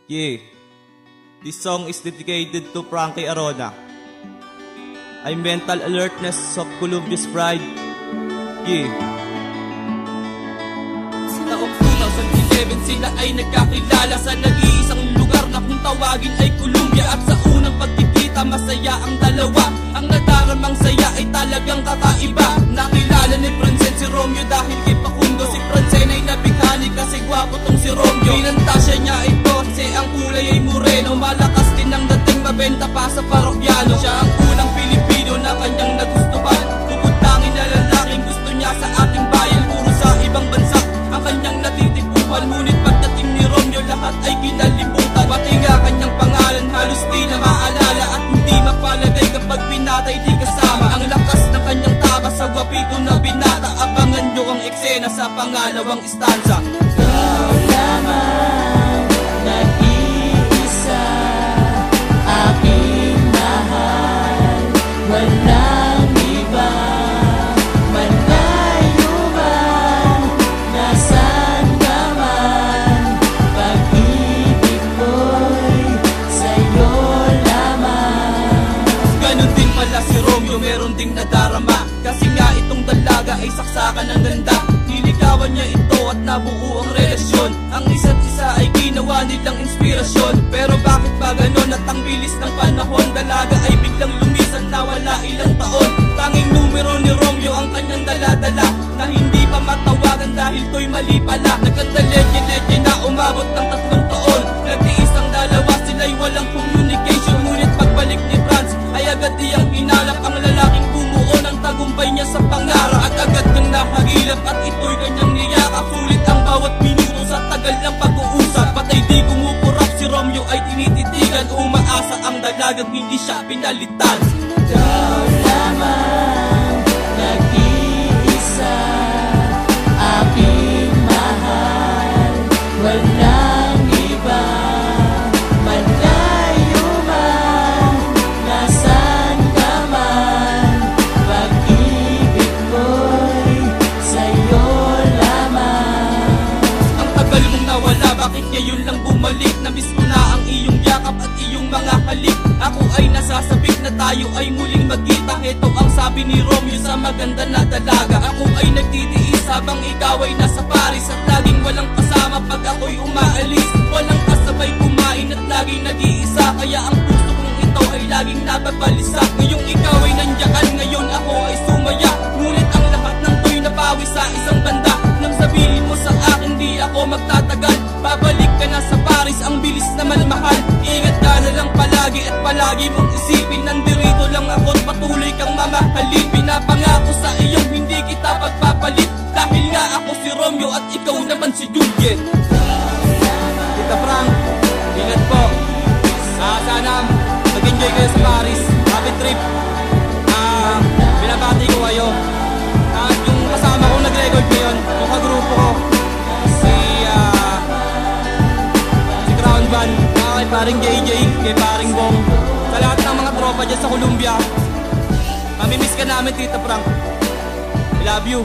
Yeah, this song is dedicated to Frankie Arona. I'm mental alertness of Columbia's pride. Yeah. Taong 2011 sila ay nagkakilala sa nag-iisang lugar na kung tawagin ay Columbia. At sa unang pagkikita masaya ang dalawa. Ang nadaramang saya ay talagang kakaiba. Nakilala ni Francen si Romeo dahil kay Facundo. Si Francen ay nabighani kasi gwapo tong si Romeo. Pinantasya niya ito kasi ang kulay ay moreno. Malakas din ang dating, mabenta pa sa parokyano. Siya ang unang Pilipino na kanyang nagustuhan. Bukod tangin na lalaking gusto niya sa ating bayan. Puro sa ibang bansa ang kanyang natitipuhan. Ngunit pagdating ni Romeo lahat ay kinalimutan. Pati nga kanyang pangalan halos di na maalala. At hindi mapalagay kapag pinatay di kasama. Ang lakas ng kanyang taba sa gwapito na binata. Abangan nyo ang eksena sa pangalawang istanza. Ikaw lamang nag-iisa, aking mahal, walang iba. Malayo man, nasaan ka man, pag-ibig ko'y sa'yo lamang. Ganon din pala si Romeo, meron ding nadarama. Kasi nga itong dalaga ay saksakan ng ganda. Niligawan niya ito at nabuo ang relasyon. Ang isa't isa ay ginawa nilang inspirasyon. Pero bakit ba ganon at ang bilis ng panahon? Dalaga ay biglang lumisan na wala ilang taon. Tanging numero ni Romeo ang kanyang dala-dala, na hindi pa matawagan dahil to'y mali pala. Nagkandalege-lege na umabot ng 3 taon. Nagtiis ang dalawa, sila'y walang communication. Ngunit pagbalik ni Franz ay agad iyang hinalap ang lalaking bumuo ng tagumpay niya sa pangarap. At agad niyang nahagilap at ito'y kanyang niyakap. Sulit ang bawat minuto sa tagal ng pag-uusap. Patay di kumupurap, si Romeo ay tinititigan. Umaasa ang dalagang hindi siya pinalitan. Ikaw lamang nag-iisa, aking mahal, walang iba. Malayo man, nasaan ka man, pag-ibig ko'y sa'yo lamang. Ang tagal mong nawala, bakit ngayon lang bumalik? Namiss ko na ang iyong yakap at iyong mga halik. Ako ay nasasabik na tayo ay muling magkita. Heto ang sabi ni Romeo sa maganda na dalaga. Ako ay nagtitiis habang ikaw ay nasa Paris. At laging walang kasama pag ako'y umaalis. Walang kasabay kumain at laging nag-iisa. Kaya ang puso kong ito ay laging nababalisa. Ngayong ikaw ay nandiyan, ngayon ako ay sumaya. Ngunit ang lahat ng to'y napawi sa isang banda. Nang sabihin mo sa akin di ako magtatagal, babalik ka na sa Paris, ang bilis naman mahal. Ingat ka na lang palagi at palagi mong isipin, nandirito lang ako't patuloy kang mamahalin. Pinapangako sa iyong hindi kita pagpapalit, dahil nga ako si Romeo at ikaw naman si Juliet. Tita Frank, ingat po. Sana mag-enjoy kayo sa Paris. Happy trip. Binabati ko kayo. At yung kasama ko nag-record ngayon, yung kagrupo ko, si Crown Van, kay paring JJ, kay paring Bong, sa lahat ng mga tropa dyan sa Columbia. Mamimiss ka namin, Tita Frank. I love you.